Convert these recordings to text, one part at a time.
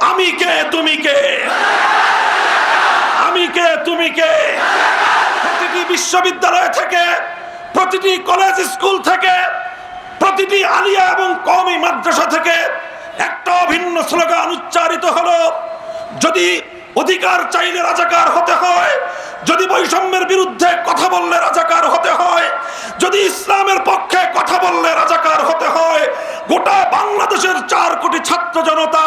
আমি কে তুমি কে, আমি কে তুমি কে। প্রতিটি বিশ্ববিদ্যালয় থেকে, প্রতিটি কলেজ স্কুল থেকে, প্রতিটি আলিয়া এবং কওমি মাদ্রাসা থেকে একটা অভিন্ন স্লোগান উচ্চারিত হলো, যদি অধিকার চাইলে রাজাকার হতে হয়, যদি বৈষম্যের বিরুদ্ধে কথা বললে রাজাকার হতে হয়, যদি ইসলামের পক্ষে কথা বললে রাজাকার হতে হয়, গোটা বাংলাদেশের 4 কোটি ছাত্র জনতা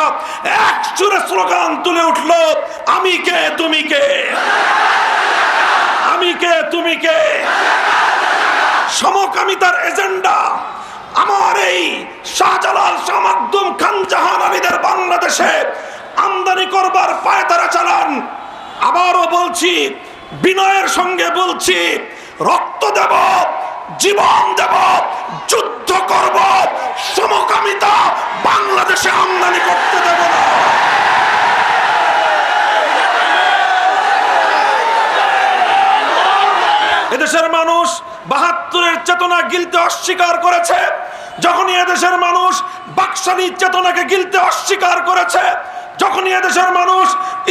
এক সুরে স্লোগান তুলে উঠল, আমি কে তুমি কে, আমি কে তুমি কে। সমকামিতার এজেন্ডা আমার এই শাহজালাল, শাহ মাকদুম, খান জাহান আলীদের বাংলাদেশে আমদানি করবার পায়তারা চালান। আবারও বলছি, বিনয়ের সঙ্গে বলছি, রক্ত দেব, জীবন দেব, যুদ্ধ করব, সমকামিতা বাংলাদেশে আমদানি করতে দেব না। এদেশের মানুষ ৭২-এর চেতনা গিলতে অস্বীকার করেছে, যখনই এদেশের মানুষ বাকশালী চেতনাকে গিলতে অস্বীকার করেছে, যখনই এদেশের মানুষ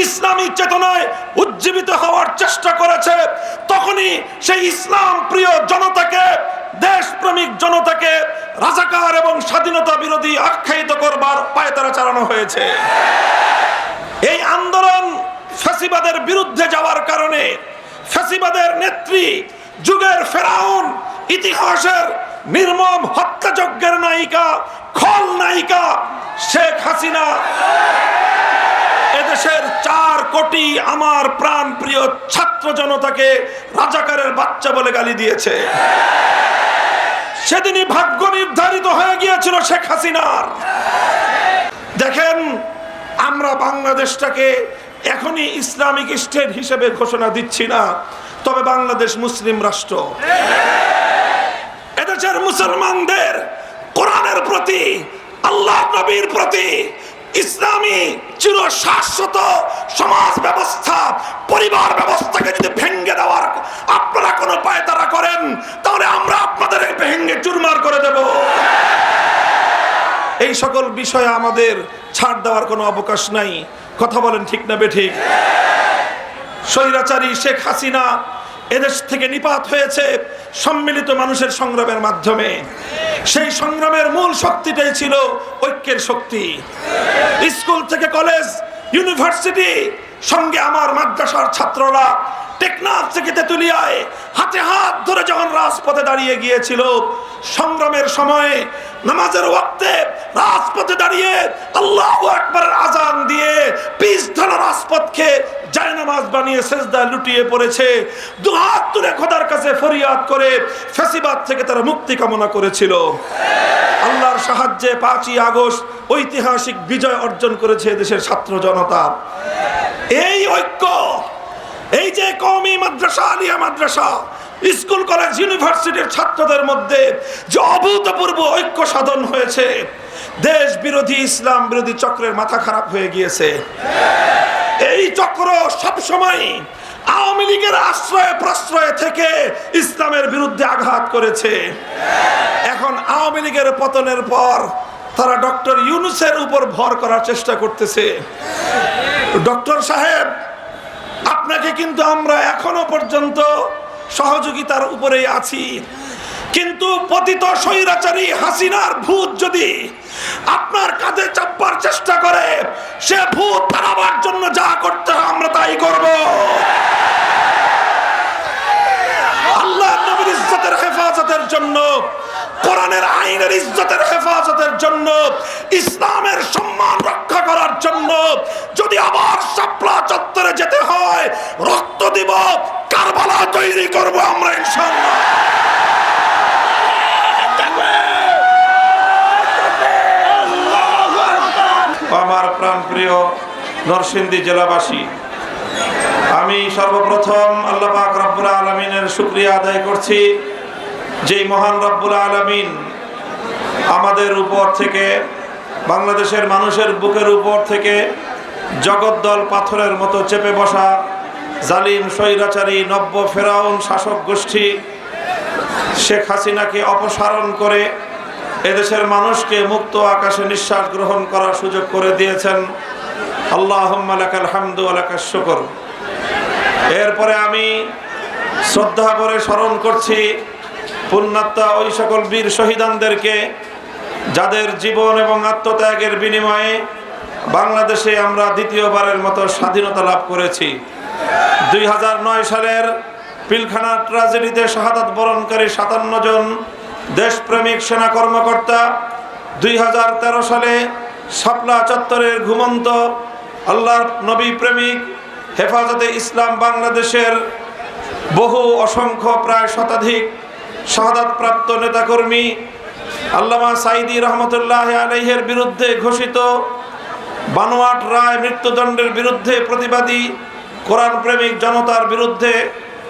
ইসলামী চেতনায় উজ্জীবিত হওয়ার চেষ্টা করেছে, তখনই সেই ইসলাম প্রিয় জনতাকে, দেশপ্রেমিক জনতাকে রাজাকার এবং স্বাধীনতা বিরোধী আখ্যায়িত করবার পায়তারা চালানো হয়েছে। এই আন্দোলন ফ্যাসিবাদের বিরুদ্ধে যাওয়ার কারণে ফ্যাসিবাদের নেত্রী, যুগের ফেরাউন, ইতিহাসের নির্মম হত্যাযজ্ঞের নায়িকা, খল নায়িকা শেখ হাসিনা এদেশের 4 কোটি আমার প্রাণ প্রিয় ছাত্র জনতাকে রাজাকারের বাচ্চা বলে গালি দিয়েছে। সেদিনই ভাগ্য নির্ধারিত হয়ে গিয়েছিল শেখ হাসিনার। দেখেন, আমরা বাংলাদেশটাকে এখনই ইসলামিক স্টেট হিসেবে ঘোষণা দিচ্ছি না, তবে বাংলাদেশ মুসলিম রাষ্ট্র। এদেশের মুসলমানদের কোরআনের প্রতি, আল্লাহ নবীর প্রতি, ইসলামী চির শাশ্বত সমাজ ব্যবস্থা, পরিবার ব্যবস্থাকে যদি ভেঙে দেওয়ার আপনারা কোনো পায়তারা করেন, তাহলে আমরা আপনাদের ভেঙে চুরমার করে দেব। এই সকল বিষয়ে আমাদের ছাড় দেওয়ার কোনো অবকাশ নাই। কথা বলেন ঠিক না বেঠিক? স্বৈরাচারী শেখ হাসিনা এদেশ থেকে নিপাত হয়েছে সম্মিলিত মানুষের সংগ্রামের মাধ্যমে। সেই সংগ্রামের মূল শক্তিটাই ছিল ঐক্যের শক্তি। স্কুল থেকে কলেজ, ইউনিভার্সিটি, সঙ্গে আমার মাদ্রাসার ছাত্ররা টেকনাফ থেকে তেতুলিয়ায় হাতে হাত ধরে যখন রাজপথে দাঁড়িয়ে গিয়েছিল, সংগ্রামের সময়ে নামাজের ওয়াক্তে রাজপথে দাঁড়িয়ে আল্লাহু আকবারের আজান দিয়ে পিছ ঢালা রাজপথকে জায়নামাজ বানিয়ে সেজদায় লুটিয়ে পড়েছে, দুহাত তুলে খোদার কাছে ফরিয়াদ করে ফ্যাসিবাদ থেকে তারা মুক্তি কামনা করেছিল। আল্লাহর সাহায্যে 5ই আগস্ট ঐতিহাসিক বিজয় অর্জন করেছে দেশের ছাত্র জনতা। এই ঐক্য, এই যে কওমি মাদ্রাসা, আলিয়া মাদ্রাসা, স্কুল কলেজ ইউনিভার্সিটির ছাত্রদের মধ্যে যে অভূতপূর্ব ঐক্য সাধন হয়েছে, দেশ বিরোধী, ইসলাম বিরোধী চক্রের মাথা খারাপ হয়ে গিয়েছে। এই চক্র সবসময় আওয়ামী লীগের আশ্রয়ে প্রশ্রয়ে থেকে ইসলামের বিরুদ্ধে আঘাত করেছে। এখন আওয়ামী লীগের পতনের পর তারা ডক্টর ইউনূসের উপর ভর করার চেষ্টা করতেছে। ডক্টর সাহেব, আপনাকে কিন্তু আমরা এখনো পর্যন্ত সহযোগিতার উপরেই আছি, কিন্তু পতিত স্বৈরাচারী হাসিনার ভূত যদি আপনার কাঁধে চাপবার চেষ্টা করে, সে ভূত তাড়াবার জন্য যা করতে হয় আমরা তাই করব। আল্লাহর নবীর ইজ্জতের হেফাজতের জন্য, কোরআনের আইনের ইজ্জতের হেফাজতের জন্য, ইসলামের সম্মান রক্ষা করার জন্য যদি আবার শাপলা চত্বরে যেতে হয়, রক্ত দিব, কারবালা তৈরি করব আমরা ইনশাআল্লাহ। আমার প্রাণপ্রিয় নরসিংদী জেলাবাসী, আমি সর্বপ্রথম আল্লাহ পাক রব্বুল আলামিনের শুকরিয়া আদায় করছি, যেই মহান রব্বুল আলামিন আমাদের উপর থেকে, বাংলাদেশের মানুষের বুকের উপর থেকে জগদ্দল পাথরের মতো চেপে বসা জালিম স্বৈরাচারী নব্য ফেরাউন শাসক গোষ্ঠী শেখ হাসিনাকে অপসারণ করে এদেশের মানুষকে মুক্ত আকাশে নিঃশ্বাস গ্রহণ করার সুযোগ করে দিয়েছেন। আল্লাহুম্মা লাকাল হামদু ওয়া লাকাশ শুকর। এরপরে আমি শ্রদ্ধা করে স্মরণ করছি পুণ্যাত্মা ওই সকল বীর শহীদানদেরকে যাদের জীবন এবং আত্মত্যাগের বিনিময়ে বাংলাদেশে আমরা দ্বিতীয়বারের মতো স্বাধীনতা লাভ করেছি। 2009 সালের পিলখানা ট্র্যাজেডিতে শাহাদাত বরণকারী 57 জন দেশপ্রেমিক সেনা কর্মকর্তা, 2013 সালে শাপলা চত্বরের ঘুমন্ত আল্লাহর নবী প্রেমিক হেফাজতে ইসলাম বাংলাদেশের বহু অসংখ্য প্রায় শতাধিক শাহাদাতপ্রাপ্ত নেতাকর্মী, আল্লামা সাঈদী রহমতুল্লাহ আলাইহির বিরুদ্ধে ঘোষিত বানোয়াট রায় মৃত্যুদণ্ডের বিরুদ্ধে প্রতিবাদী কোরআন প্রেমিক জনতার বিরুদ্ধে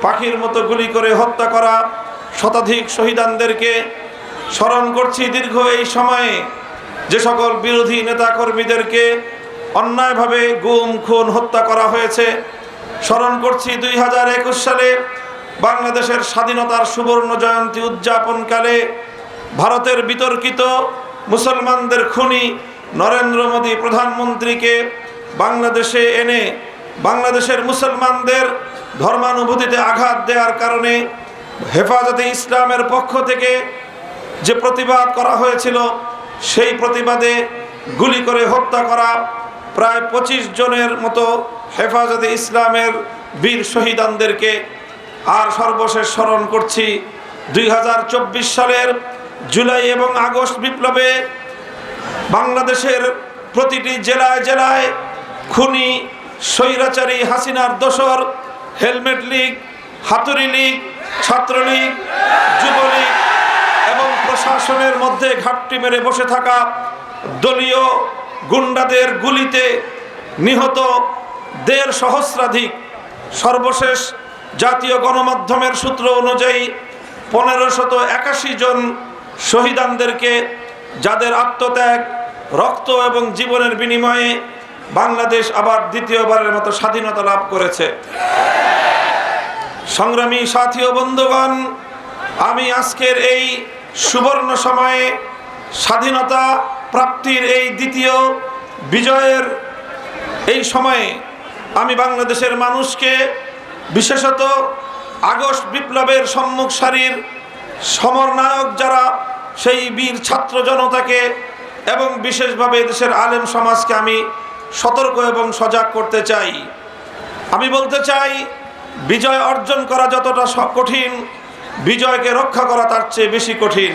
পাখির মতো গুলি করে হত্যা করা শতাধিক শহীদানদেরকে স্মরণ করছি। দীর্ঘ এই সময়ে যে সকল বিরোধী নেতাকর্মীদেরকে অন্যায়ভাবে গুম খুন হত্যা করা হয়েছে স্মরণ করছি। 2021 সালে বাংলাদেশের স্বাধীনতার সুবর্ণ জয়ন্তী উদযাপনকালে ভারতের বিতর্কিত মুসলমানদের খুনি নরেন্দ্র মোদী প্রধানমন্ত্রীকে বাংলাদেশে এনে বাংলাদেশের মুসলমানদের ধর্মানুভূতিতে আঘাত দেওয়ার কারণে হেফাজতে ইসলামের পক্ষ থেকে যে প্রতিবাদ করা হয়েছিল সেই প্রতিবাদে গুলি করে হত্যা করা প্রায় 25 জনের মতো হেফাজতে ইসলামের বীর শহীদানদেরকে। আর সর্বশেষ স্মরণ করছি 2024 সালের জুলাই এবং আগস্ট বিপ্লবে বাংলাদেশের প্রতিটি জেলায় জেলায় খুনি স্বৈরাচারী হাসিনার দোসর হেলমেট লীগ, হাতুড়ি লীগ, ছাত্রলীগ, যুবলীগ এবং প্রশাসনের মধ্যে ঘাপটি মেরে বসে থাকা দলীয় গুন্ডাদের গুলিতে নিহত 1.5 সহস্রাধিক। সর্বশেষ জাতীয় গণমাধ্যমের সূত্র অনুযায়ী 1581 জন শহীদানদেরকে যাদের আত্মত্যাগ, রক্ত এবং জীবনের বিনিময়ে বাংলাদেশ আবার দ্বিতীয়বারের মতো স্বাধীনতা লাভ করেছে। সংগ্রামী সাথী ও বন্ধুগণ, আমি আজকের এই সুবর্ণ সময়ে স্বাধীনতা প্রাপ্তির এই দ্বিতীয় বিজয়ের এই সময়ে আমি বাংলাদেশের মানুষকে, বিশেষত আগস্ট বিপ্লবের সম্মুখ সারির সমরনায়ক যারা সেই বীর ছাত্র জনতাকে এবং বিশেষভাবে দেশের আলেম সমাজকে আমি সতর্ক এবং সজাগ করতে চাই। আমি বলতে চাই, বিজয় অর্জন করা যতটা কঠিন, বিজয়কে রক্ষা করা তার চেয়ে বেশি কঠিন।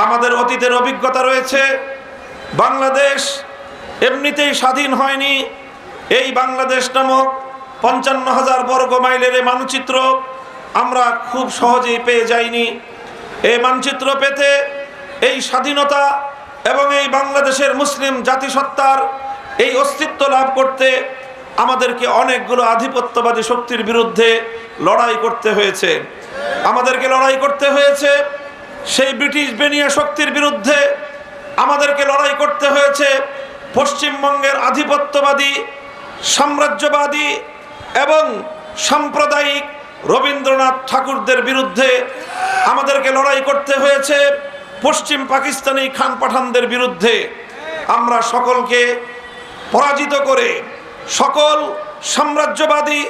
আমাদের অতীতের অভিজ্ঞতা রয়েছে, বাংলাদেশ এমনিতেই স্বাধীন হয়নি। এই বাংলাদেশ নামক 55,000 বর্গ মাইলের মানচিত্র আমরা খুব সহজেই পেয়ে যাইনি। এই মানচিত্র পেতে, এই স্বাধীনতা এবং এই বাংলাদেশের মুসলিম জাতিসত্তার এই অস্তিত্ব লাভ করতে আমাদেরকে অনেকগুলো আধিপত্যবাদী শক্তির বিরুদ্ধে লড়াই করতে হয়েছে। আমাদেরকে লড়াই করতে হয়েছে সেই ব্রিটিশ বেনিয়া শক্তির বিরুদ্ধে, আমাদেরকে লড়াই করতে হয়েছে পশ্চিমবঙ্গের আধিপত্যবাদী, সাম্রাজ্যবাদী এবং সাম্প্রদায়িক রবীন্দ্রনাথ ঠাকুরদের বিরুদ্ধে, আমাদেরকে লড়াই করতে হয়েছে পশ্চিম পাকিস্তানি খান পাঠানদের বিরুদ্ধে। আমরা সকলকে পরাজিত করে, সকল সাম্রাজ্যবাদী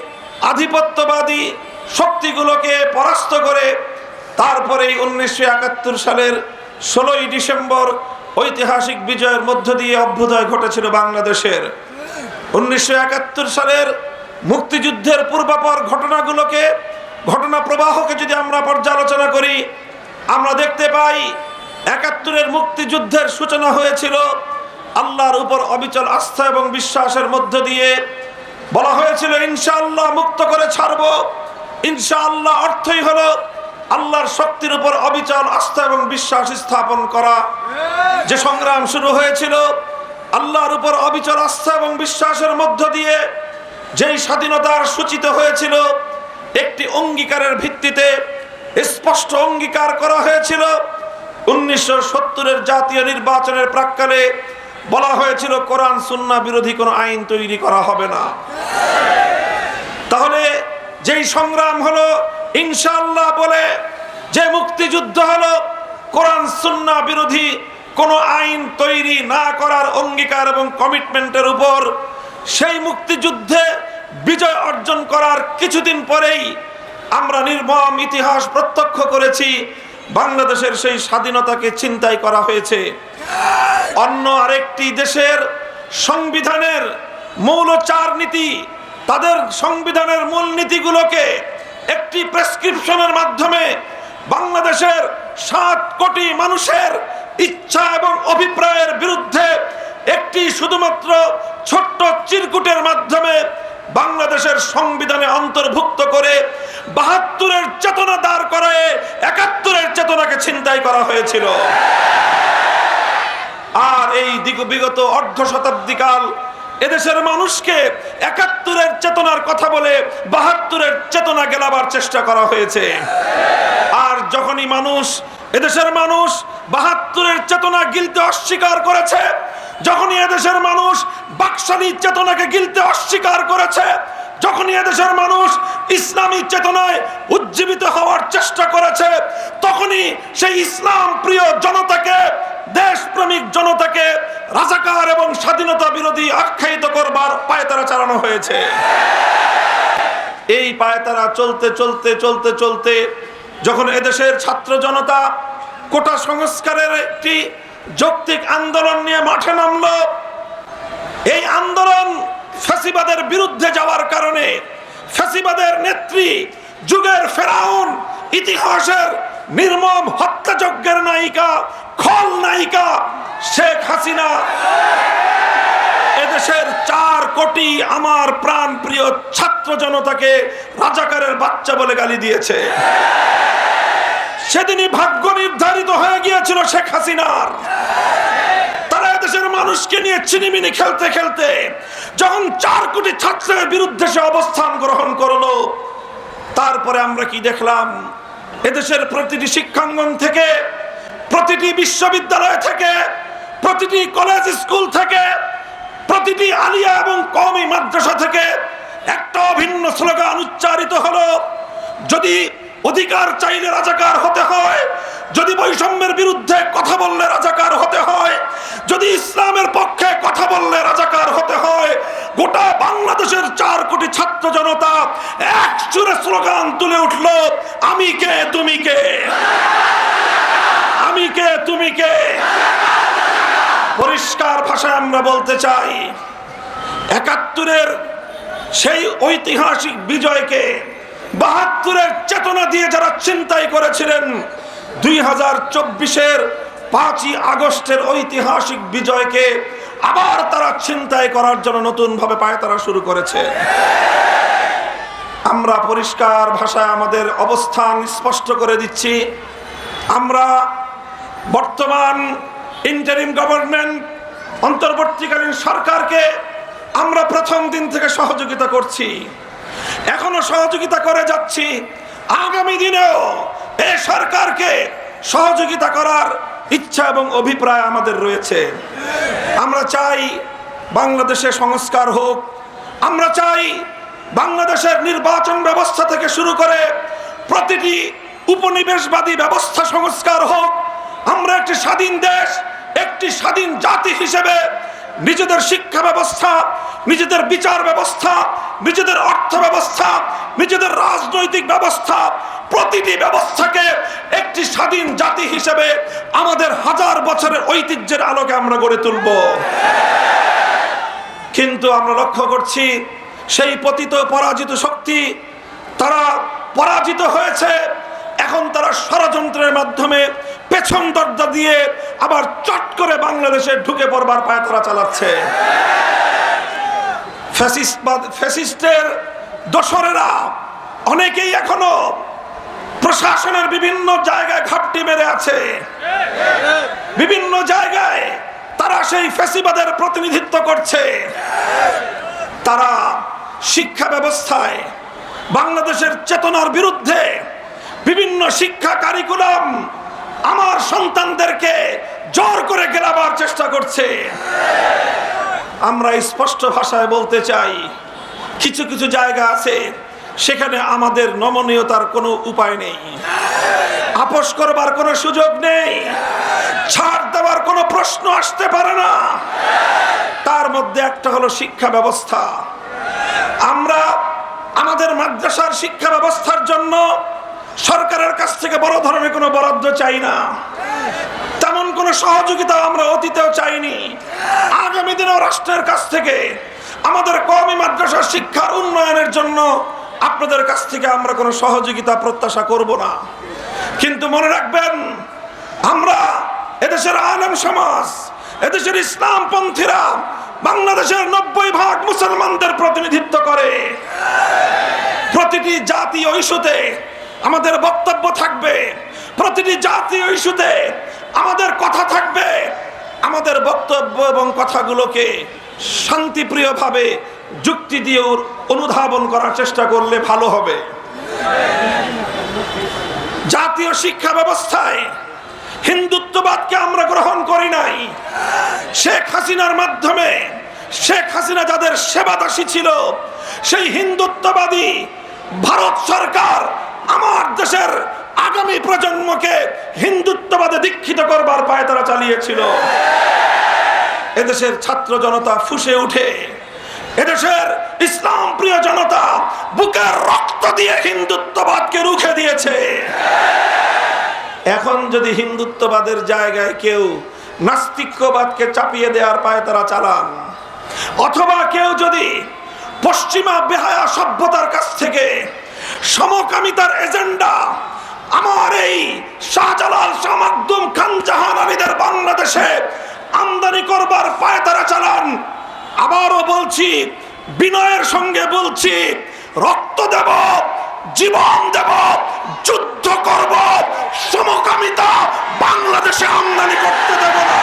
আধিপত্যবাদী শক্তিগুলোকে পরাস্ত করে তারপরেই 1971 সালের 16ই ডিসেম্বর ঐতিহাসিক বিজয়ের মধ্য দিয়ে অভ্যুদয় ঘটেছিল বাংলাদেশের। 1971 সালের মুক্তিযুদ্ধের পূর্বাপর ঘটনাগুলোকে, ঘটনা প্রবাহকে যদি আমরা পর্যালোচনা করি, আমরা দেখতে পাই 71-এর মুক্তিযুদ্ধের সূচনা হয়েছিল আল্লাহর উপর অবিচল আস্থা এবং বিশ্বাসের মধ্য দিয়ে। বলা হয়েছিল ইনশাআল্লাহ মুক্ত করে ছাড়ব। ইনশাআল্লাহ অর্থই হলো আল্লাহর শক্তির উপর অবিচল আস্থা এবং বিশ্বাস স্থাপন করা। যে সংগ্রাম শুরু হয়েছিল আল্লাহর উপর অবিচল আস্থা এবং বিশ্বাসের মধ্য দিয়ে, যেই স্বাধীনতার সূচিত হয়েছিল একটি অঙ্গীকারের ভিত্তিতে, স্পষ্ট অঙ্গীকার করা হয়েছিল 1970-এর জাতীয় নির্বাচনের প্রাক্কালে বলা হয়েছিল কোরআন সুন্নাহ বিরোধী কোনো আইন তৈরি করা হবে না। তাহলে যেই সংগ্রাম হলো ইনশাআল্লাহ বলে, যে মুক্তিযুদ্ধ হলো কোরআন সুন্নাহ বিরোধী কোনো আইন তৈরি না করার অঙ্গীকার এবং কমিটমেন্টের উপর সেই মুক্তিযুদ্ধে বিজয় অর্জন করার কিছুদিন পরেই আমরা নির্মম ইতিহাস প্রত্যক্ষ করেছি। বাংলাদেশের সেই স্বাধীনতাকে ছিনতাই করা হয়েছে। অন্য আরেকটি দেশের সংবিধানের মৌল 4 নীতি, তাদের সংবিধানের মূল নীতিগুলোকে একটি প্রেসক্রিপশনের মাধ্যমে বাংলাদেশের 7 কোটি মানুষের ইচ্ছা এবং অভিপ্রায়ের বিরুদ্ধে একটি শুধুমাত্র ছোট্ট চিরকুটের মাধ্যমে বাংলাদেশের সংবিধানে অন্তর্ভুক্ত করে 72-এর চেতনা দাঁড় করায় 71-এর চেতনাকে ছিনতাই করা হয়েছিল। আর এই বিগত অর্ধ শতাব্দীকাল এদেশের মানুষকে 71-এর চেতনার কথা বলে 72-এর চেতনা গেলাবার চেষ্টা করা হয়েছে। আর যখনই এদেশের মানুষ 72-এর চেতনা গিলতে অস্বীকার করেছে, যখনই এদেশের মানুষ বাকশালী চেতনাকে গিলতে অস্বীকার করেছে, যখনই এদেশের মানুষ ইসলামী চেতনায় উজ্জীবিত হওয়ার চেষ্টা করেছে, তখনই সেই ইসলাম প্রিয় জনতাকে, দেশপ্রেমিক জনতাকে রাজাকার এবং স্বাধীনতা বিরোধী আখ্যায়িত করবার পায়তারা চালানো হয়েছে। এই পায়তারা চলতে চলতে চলতে চলতে যখন এদেশের ছাত্র জনতা কোটা সংস্কারের একটি যৌক্তিক আন্দোলন নিয়ে মাঠে নামলো, এই আন্দোলন ফ্যাসিবাদের বিরুদ্ধে যাওয়ার কারণে ফ্যাসিবাদের নেত্রী, যুগের ফেরাউন, ইতিহাসের নির্মম হত্যাযজ্ঞের নায়িকা, খল নায়িকা শেখ হাসিনা এদেশের 4 কোটি আমার প্রাণ প্রিয় ছাত্র জনতাকে রাজাকারের বাচ্চা বলে গালি দিয়েছে। সেদিনই ভাগ্য নির্ধারিত হয়ে গিয়েছিল শেখ হাসিনার। তারা এদেশের মানুষকে নিয়ে চিনিমিনি খেলতে খেলতে যখন 4 কোটি ছাত্রের বিরুদ্ধে সে অবস্থান গ্রহণ করলো, তারপরে আমরা কি দেখলাম? এদেশের প্রতিটি শিক্ষাঙ্গন থেকে, প্রতিটি বিশ্ববিদ্যালয় থেকে, প্রতিটি কলেজ স্কুল থেকে, প্রতিটি আলিয়া এবং কওমি মাদ্রাসা থেকে একটা অভিন্ন স্লোগান উচ্চারিত হলো, যদি অধিকার চাইলে রাজাকার হতে হয়, যদি বৈষম্যের বিরুদ্ধে কথা বললে রাজাকার হতে হয়, যদি ইসলামের পক্ষে কথা বললে রাজাকার হতে হয়, গোটা বাংলাদেশের 4 কোটি ছাত্র জনতা এক সুরে স্লোগান তুলে উঠল, আমি কে তুমি কে, আমি কে তুমি কে। পরিষ্কার ভাষায় আমরা বলতে চাই, 71-এর সেই ঐতিহাসিক বিজয়কে 72-এর চেতনা দিয়ে যারা ছিনতাই করেছিলেন, 2024-এর 5ই আগস্টের ঐতিহাসিক বিজয়কে আবার তারা ছিনতাই করার জন্য নতুন ভাবে পায়তারা শুরু করেছে। আমরা পরিষ্কার ভাষায় আমাদের অবস্থান স্পষ্ট করে দিচ্ছি। আমরা বর্তমান ইন্টারিম গভর্নমেন্ট, অন্তর্বর্তীকালীন সরকারকে আমরা প্রথম দিন থেকে সহযোগিতা করছি, এখনো সহযোগিতা করে যাচ্ছি, আগামী দিনেও এই সরকারকে সহযোগিতা করার ইচ্ছা এবং অভিপ্রায় আমাদের রয়েছে। আমরা চাই বাংলাদেশে সংস্কার হোক, আমরা চাই বাংলাদেশের নির্বাচন ব্যবস্থা থেকে শুরু করে প্রতিটি উপনিবেশবাদী ব্যবস্থা সংস্কার হোক। আমরা একটি স্বাধীন দেশ, একটি স্বাধীন জাতি হিসেবে নিজেদের শিক্ষা ব্যবস্থা, নিজেদের বিচার ব্যবস্থা, নিজেদের অর্থ ব্যবস্থা, নিজেদের রাজনৈতিক ব্যবস্থা, প্রতিটি ব্যবস্থাকে একটি স্বাধীন জাতি হিসেবে আমাদের 1000 বছরের ঐতিহ্যের আলোকে আমরা গড়ে তুলব। কিন্তু আমরা লক্ষ্য করছি সেই পতিত পরাজিত শক্তি তারা পরাজিত হয়েছে। এখন তারা ষড়যন্ত্রের মাধ্যমে পেছন দরজা দিয়ে আবার চট করে বাংলাদেশে ঢুকে পড়বার পায়তারা চালাচ্ছে। ফ্যাসিস্টের দোসরেরা অনেকেই এখনো প্রশাসনের বিভিন্ন জায়গায় ঘাপটি মেরে আছে, বিভিন্ন জায়গায় তারা সেই ফ্যাসিবাদের প্রতিনিধিত্ব করছে। তারা শিক্ষা ব্যবস্থায় বাংলাদেশের চেতনার বিরুদ্ধে বিভিন্ন শিক্ষা কারিকুলাম আমার সন্তানদেরকে জোর করে গেলাবার চেষ্টা করছে। আমরা স্পষ্ট ভাষায় বলতে চাই, কিছু কিছু জায়গা আছে সেখানে আমাদের নমনীয়তার কোনো উপায় নেই। আপোষ করবার কোনো সুযোগ নেই, ছাড় দেওয়ার কোনো প্রশ্ন আসতে পারে না। তার মধ্যে একটা হলো শিক্ষা ব্যবস্থা। আমরা আমাদের মাদ্রাসার শিক্ষা ব্যবস্থার জন্য সরকারের কাছ থেকে বড় ধরনের কোনো বরাদ্দ চাই না, তেমন কোনো সহযোগিতা আমরা অতীতেও চাইনি। আগামী দিনেও রাষ্ট্রের কাছ থেকে আমাদের কওমি মাদ্রাসার শিক্ষার উন্নয়নের জন্য আপনাদের কাছ থেকে আমরা কোনো সহযোগিতা প্রত্যাশা করব না। কিন্তু মনে রাখবেন, আমরা এদেশের আলেম সমাজ, এদেশের ইসলামপন্থীরা বাংলাদেশের 90% মুসলমানদের প্রতিনিধিত্ব করে। প্রতিটি জাতীয় ইস্যুতে আমাদের বক্তব্য থাকবে, প্রতিটি জাতীয় ইস্যুতে আমাদের কথা থাকবে। আমাদের বক্তব্য এবং কথাগুলোকে শান্তিপ্রিয়ভাবে যুক্তি দিয়ে অনুধাবন করার চেষ্টা করলে ভালো হবে। জাতীয় শিক্ষা ব্যবস্থায় হিন্দুত্ববাদকে আমরা গ্রহণ করি নাই। শেখ হাসিনার মাধ্যমে, শেখ হাসিনা যাদের সেবাদাসী ছিল, সেই হিন্দুত্ববাদী ভারত সরকার আমার দেশের আগামী প্রজন্মকে হিন্দুত্ববাদে দীক্ষিত করবার পায়তারা চালিয়েছিল। এদেশের ছাত্র জনতা ফুঁসে উঠে, এদেশের ইসলাম প্রিয় জনতা বুকের রক্ত দিয়ে হিন্দুত্ববাদকে রুখে দিয়েছে। এখন যদি হিন্দুত্ববাদের জায়গায় কেউ নাস্তিক্যবাদকে চাপিয়ে দেওয়ার পায়তারা চালান, অথবা কেউ যদি পশ্চিমা বেহায়া সভ্যতার কাছ থেকে সমকামিতার এজেন্ডা আমার এই শাহজালাল, শাহ মাকদুম, খান জাহান আলীদের বাংলাদেশে আমদানি করবার পায়তারা চালান, আবারও বলছি, বিনয়ের সঙ্গে বলছি, রক্ত দেব, জীবন দেব, যুদ্ধ করব, সমকামিতা বাংলাদেশে আমদানি করতে দেব না।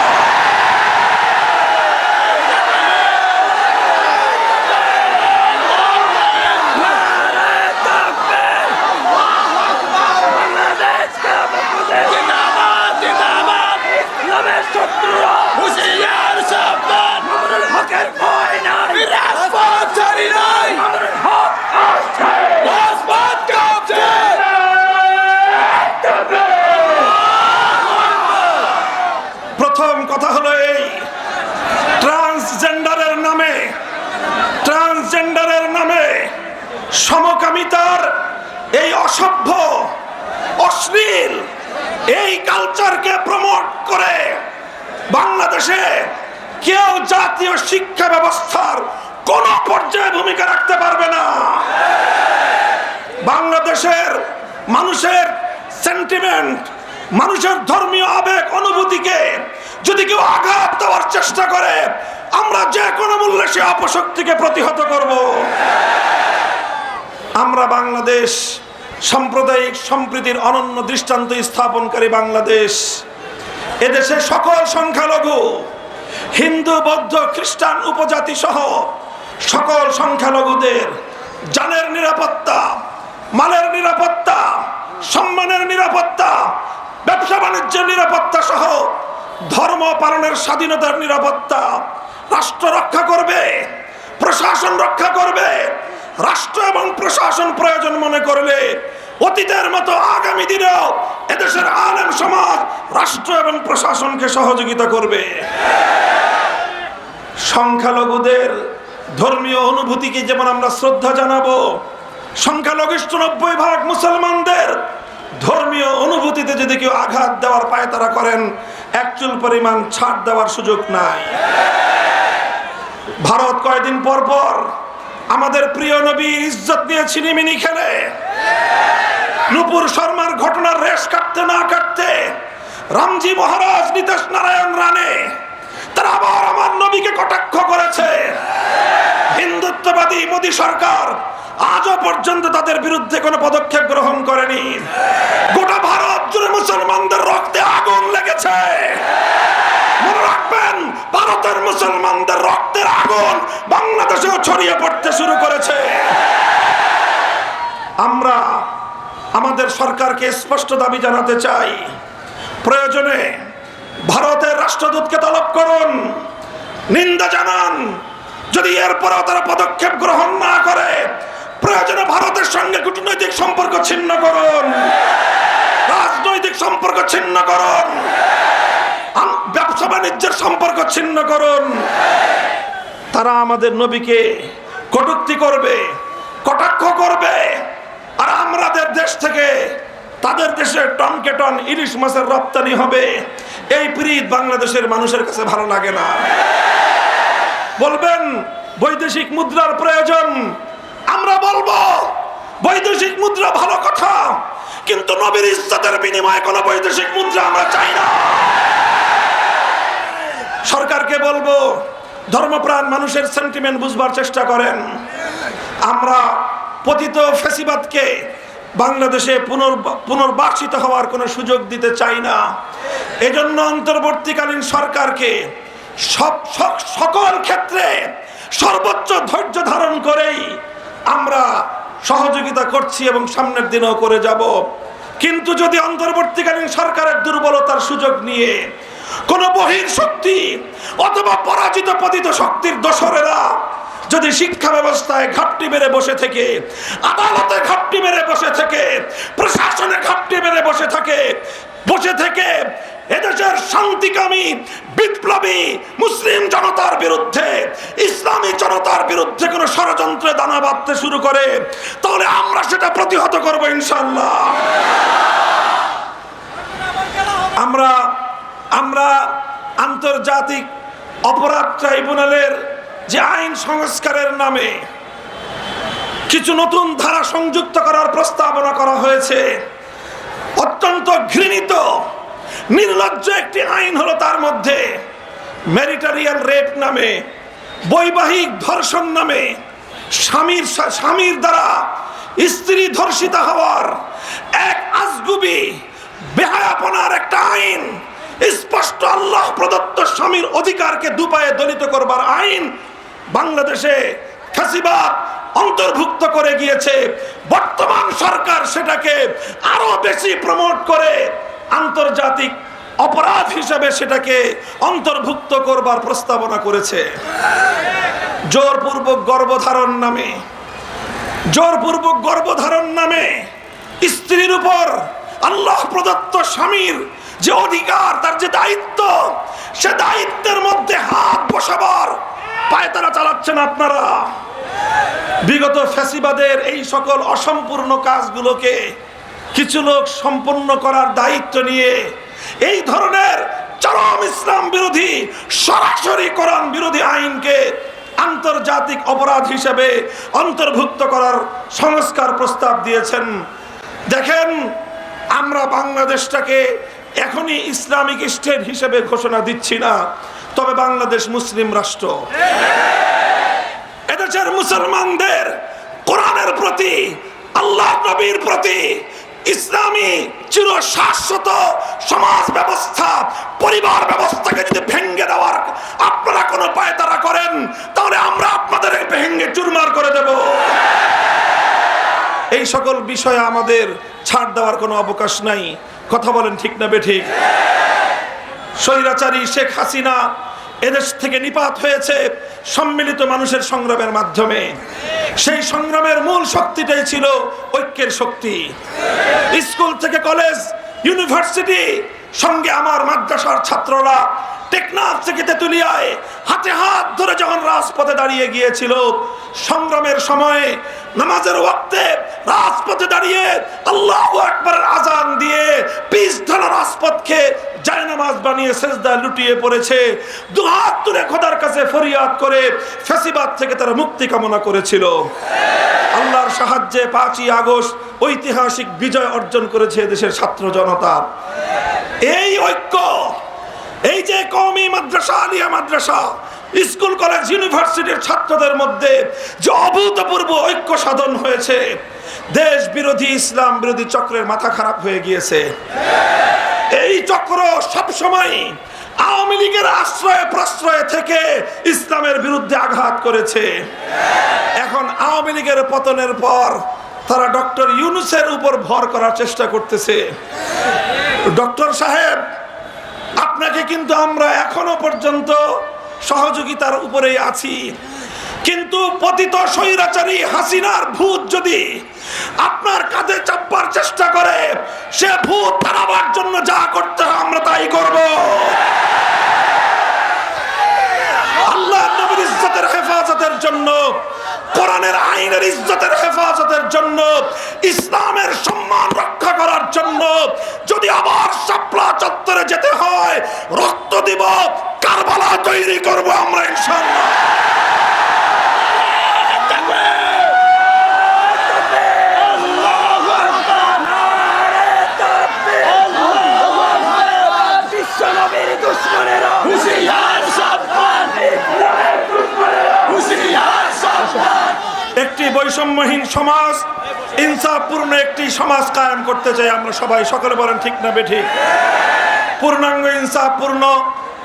প্রথম কথা হলো এই ট্রান্সজেন্ডারের নামে সমকামিতার এই অসভ্য, অশ্লীল এই কালচারকে প্রমোট করে বাংলাদেশে কেউ জাতীয় শিক্ষা ব্যবস্থার কোন পর্যায়ে ভূমিকা রাখতে পারবে না। বাংলাদেশের মানুষের সেন্টিমেন্ট, মানুষের ধর্মীয় আবেগ, অনুভূতিকে যদি কেউ আঘাত দেওয়ার চেষ্টা করে, আমরা যে কোনো মূল্যে সে অপশক্তিকে প্রতিহত করব। আমরা বাংলাদেশ সাম্প্রদায়িক সম্প্রীতির অনন্য দৃষ্টান্ত স্থাপনকারী বাংলাদেশ। এদেশে সকল সংখ্যালঘু, হিন্দু, বৌদ্ধ, খ্রিস্টান, উপজাতি সহ সকল সংখ্যালঘুদের জানের নিরাপত্তা, মালের নিরাপত্তা, সম্মানের নিরাপত্তা, ব্যবসা বাণিজ্যের নিরাপত্তা সহ ধর্ম পালনের স্বাধীনতার নিরাপত্তা রাষ্ট্র রক্ষা করবে, প্রশাসন রক্ষা করবে। রাষ্ট্র এবং প্রশাসন প্রয়োজন মনে করলে অতীতের মতো আগামী দিনেও এদেশের আলেম সমাজ রাষ্ট্র এবং প্রশাসনকে সহযোগিতা করবে। সংখ্যালঘুদের ধর্মীয় অনুভূতিকে যেমন আমরা শ্রদ্ধা জানাবো, সংখ্যালঘিষ্ঠ 90% মুসলমানদের ধর্মীয় অনুভূতিতে যদি কেউ আঘাত দেওয়ার পায়তারা করেন, এক চুল পরিমাণ ছাড় দেওয়ার সুযোগ নাই। ভারত কয়েকদিন পর পর আমাদের প্রিয় নবীর ইজ্জত নিয়ে ছিনিমিনি খেলে। নুপুর শর্মার ঘটনার রেশ কাটতে না কাটতে রামজি মহারাজ, নীতিশ নারায়ণ রানে তারা আবার আমার নবীকে কটাক্ষ করেছে। হিন্দুত্ববাদী মোদী সরকার আজও পর্যন্ত তাদের বিরুদ্ধে কোনো পদক্ষেপ গ্রহণ করেনি। গোটা ভারত জুড়ে মুসলমানদের রক্তে আগুন লেগেছে। মনে রাখবেন, ভারতের মুসলমানদের রক্তের আগুন বাংলাদেশেও ছড়িয়ে পড়তে শুরু করেছে। আমরা আমাদের সরকারকে স্পষ্ট দাবি জানাতে চাই, প্রয়োজনে ভারতের রাষ্ট্রদূতকে তলব করুন, নিন্দা জানান। যদি এরপরেও তারা পদক্ষেপ গ্রহণ না করে, প্রয়োজনে ভারতের সঙ্গে কূটনৈতিক সম্পর্ক ছিন্ন করুন। অর্থনৈতিক সম্পর্ক ছিন্ন করুন, ব্যবসা বাণিজ্যের সম্পর্ক ছিন্ন করুন। তারা আমাদের নবীকে কটূক্তি করবে, কটাক্ষ করবে, আর আমাদের দেশ থেকে তাদের দেশে টনকে টন ইলিশ মাছের রপ্তানি হবে। এই প্রীত বাংলাদেশের মানুষের কাছে ভালো লাগে না। বলবেন বৈদেশিক মুদ্রার প্রয়োজন, আমরা বলবো বৈদেশিক মুদ্রা ভালো কথা, কিন্তু নবীর ইজ্জতের বিনিময়ে কোনো বৈদেশিক মুদ্রা আমরা চাই না। সরকারকে বলবো ধর্মপ্রাণ মানুষের সেন্টিমেন্ট বুঝবার চেষ্টা করেন। আমরা পতিত ফ্যাসিবাদকে বাংলাদেশে পুনর্বাসিত হওয়ার কোনো সুযোগ দিতে চাই না। এজন্য অন্তর্বর্তীকালীন সরকারকে সকল ক্ষেত্রে সর্বোচ্চ ধৈর্য ধারণ করেই আমরা সহযোগিতা করছি এবং সামনের দিনেও করে যাব। কিন্তু যদি অন্তর্বর্তীকালীন সরকারের দুর্বলতার সুযোগ নিয়ে কোন বহির শক্তি অথবা পরাজিত পতিত শক্তির দোসরেরা যদি শিক্ষা ব্যবস্থায় ঘাপটি মেরে বসে থেকে, আদালতে ঘাপটি মেরে বসে থেকে, প্রশাসনে ঘাপটি মেরে বসে থেকে এদেশের শান্তিকামী বিপ্লবী মুসলিম জনতার বিরুদ্ধে, ইসলামী জনতার বিরুদ্ধে কোন ষড়যন্ত্রে দানা বাঁধতে শুরু করে, তাহলে আমরা সেটা প্রতিহত করব ইনশাআল্লাহ। আমরা আন্তর্জাতিক অপরাধ ট্রাইব্যুনালের যে আইন সংস্কারের নামে কিছু নতুন ধারা সংযুক্ত করার প্রস্তাবনা করা হয়েছে, অত্যন্ত ঘৃণিত নির্লজ্জ একটি আইন হলো তার মধ্যে ম্যারিটারিয়াল রেপ নামে, বৈবাহিক ধর্ষণ নামে স্বামীর দ্বারা স্ত্রী ধর্ষিতা হওয়ার এক আজগুবি বেহায়াপনার একটা আইন, স্পষ্ট আল্লাহ প্রদত্ত স্বামীর অধিকারকে দুপায়ে দলিত করবার আইন বাংলাদেশে ফ্যাসিবাদ অন্তর্ভুক্ত করে গিয়েছে। বর্তমান সরকার সেটাকে আরো বেশি প্রমোট করে আন্তর্জাতিক অপরাধ হিসেবে সেটাকে অন্তর্ভুক্ত করবার প্রস্তাবনা করেছে। জোরপূর্বক গর্ভধারণ নামে স্ত্রীর উপর আল্লাহ প্রদত্ত স্বামীর যে অধিকার, তার যে দায়িত্ব, সে দায়িত্বের মধ্যে হাত বসাবার পায়তারা চালাচ্ছেন আপনারা। বিগত ফ্যাসিবাদের এই সকল অসম্পূর্ণ কাজগুলোকে কিছু লোক সম্পূর্ণ করার দায়িত্ব নিয়ে এই ধরনের চরম ইসলাম বিরোধী, সরাসরি কোরআন বিরোধী আইনকে আন্তর্জাতিক অপরাধ হিসেবে অন্তর্ভুক্ত করার সংস্কার প্রস্তাব দিয়েছেন। দেখেন, আমরা বাংলাদেশটাকে এখনই ইসলামিক স্টেট হিসেবে ঘোষণা দিচ্ছি না, তবে বাংলাদেশ মুসলিম রাষ্ট্র। এদেশের মুসলমানদের কোরআনের প্রতি, আল্লাহ নবীর প্রতি, ইসলামী চির শাশ্বত সমাজ ব্যবস্থা, পরিবার ব্যবস্থাকে যদি ভেঙে দেওয়ার আপনারা কোনো পায়তারা করেন, তাহলে আমরা আপনাদের ভেঙে চুরমার করে দেব। এই সকল বিষয়ে আমাদের ছাড় দেওয়ার কোনো অবকাশ নাই। কথা বলেন ঠিক না বেঠিক? স্বৈরাচারী শেখ হাসিনা এদেশ থেকে নিপাত হয়েছে সম্মিলিত মানুষের সংগ্রামের মাধ্যমে। সেই সংগ্রামের মূল শক্তিটাই ছিল ঐক্যের শক্তি। স্কুল থেকে কলেজ, ইউনিভার্সিটি, সঙ্গে আমার মাদ্রাসার ছাত্ররা টেকনাফ থেকে তেতুলিয়ায় হাতে হাত ধরে যখন রাজপথে দাঁড়িয়ে গিয়েছিল, সংগ্রামের সময়ে নামাজের ওয়াক্তে রাজপথে দাঁড়িয়ে আল্লাহু আকবারের আজান দিয়ে পিছ ঢালা রাজপথকে জায়নামাজ বানিয়ে সেজদায় লুটিয়ে পড়েছে, দুহাত তুলে খোদার কাছে ফরিয়াদ করে ফ্যাসিবাদ থেকে তারা মুক্তি কামনা করেছিল। আল্লাহর সাহায্যে 5ই আগস্ট ঐতিহাসিক বিজয় অর্জন করেছে দেশের ছাত্র জনতা। এই ঐক্য, এই যে কওমি মাদ্রাসা, আলিয়া মাদ্রাসা, স্কুল কলেজ ইউনিভার্সিটির ছাত্রদের মধ্যে যে অভূতপূর্ব ঐক্য সাধন হয়েছে, দেশ বিরোধী ইসলাম বিরোধী চক্রের মাথা খারাপ হয়ে গিয়েছে। এই চক্র সবসময় আওয়ামী লীগের আশ্রয়ে প্রশ্রয়ে থেকে ইসলামের বিরুদ্ধে আঘাত করেছে। এখন আওয়ামী লীগের পতনের পর তারা ডক্টর ইউনূসের উপর ভর করার চেষ্টা করতেছে। ডক্টর সাহেব, আপনাকে কিন্তু আমরা এখনো পর্যন্ত সহযোগিতার উপরেই আছি, কিন্তু পতিত স্বৈরাচারী হাসিনার ভূত যদি আপনার কাঁধে চাপবার চেষ্টা করে, সে ভূত তাড়াবার জন্য যা করতে হয় আমরা তাই করব। আল্লাহ নবীর ইজ্জতের হেফাজতের জন্য, কোরআনের আইনের ইজ্জতের হেফাজতের জন্য, ইসলামের সম্মান রক্ষা করার জন্য যদি আবার শাপলা চত্বরে যেতে হয়, রক্ত দিব, কারবালা তৈরি করব আমরা ইনশাআল্লাহ। একটি বৈষম্যহীন সমাজ, ইনসাফপূর্ণ একটি সমাজ কায়েম করতে চাই আমরা সবাই। সকলে বলেন ঠিক না বেঠিক? পূর্ণাঙ্গ ইনসাফপূর্ণ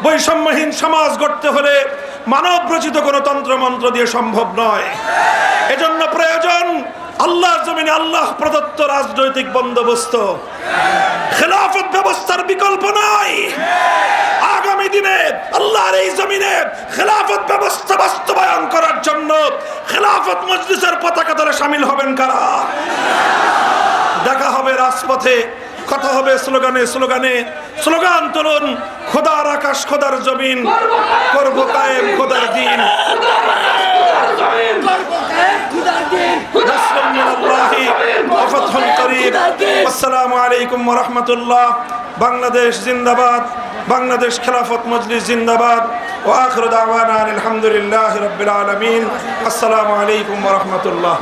বৈষম্যহীন সমাজ গড়তে হলে মানব রচিত কোনো তন্ত্রমন্ত্র দিয়ে সম্ভব নয়। এজন্য প্রয়োজন আল্লাহর জমিনে আল্লাহ প্রদত্ত রাজনৈতিক বন্দোবস্ত। খেলাফত ব্যবস্থার বিকল্প নাই। আগামী দিনে আল্লাহর এই জমিনে খেলাফত ব্যবস্থা বাস্তবায়ন করার জন্য খেলাফত মজলিসের পতাকা তলে শামিল হবেন কারা? দেখা হবে রাজপথে, কথা হবে স্লোগানে স্লোগানে। স্লোগান তুলুন, খোদার আকাশ খোদার জমিন, করব কায়েম খোদার দিন। আসসালামু আলাইকুম ওয়া রাহমাতুল্লাহ। বাংলাদেশ জিন্দাবাদ, বাংলাদেশ খেলাফত মজলিস জিন্দাবাদ। ওয়া আখিরু দাওয়ানা আলহামদুলিল্লাহি রাব্বিল আলামিন। আসসালামু আলাইকুম ওয়া রাহমাতুল্লাহ।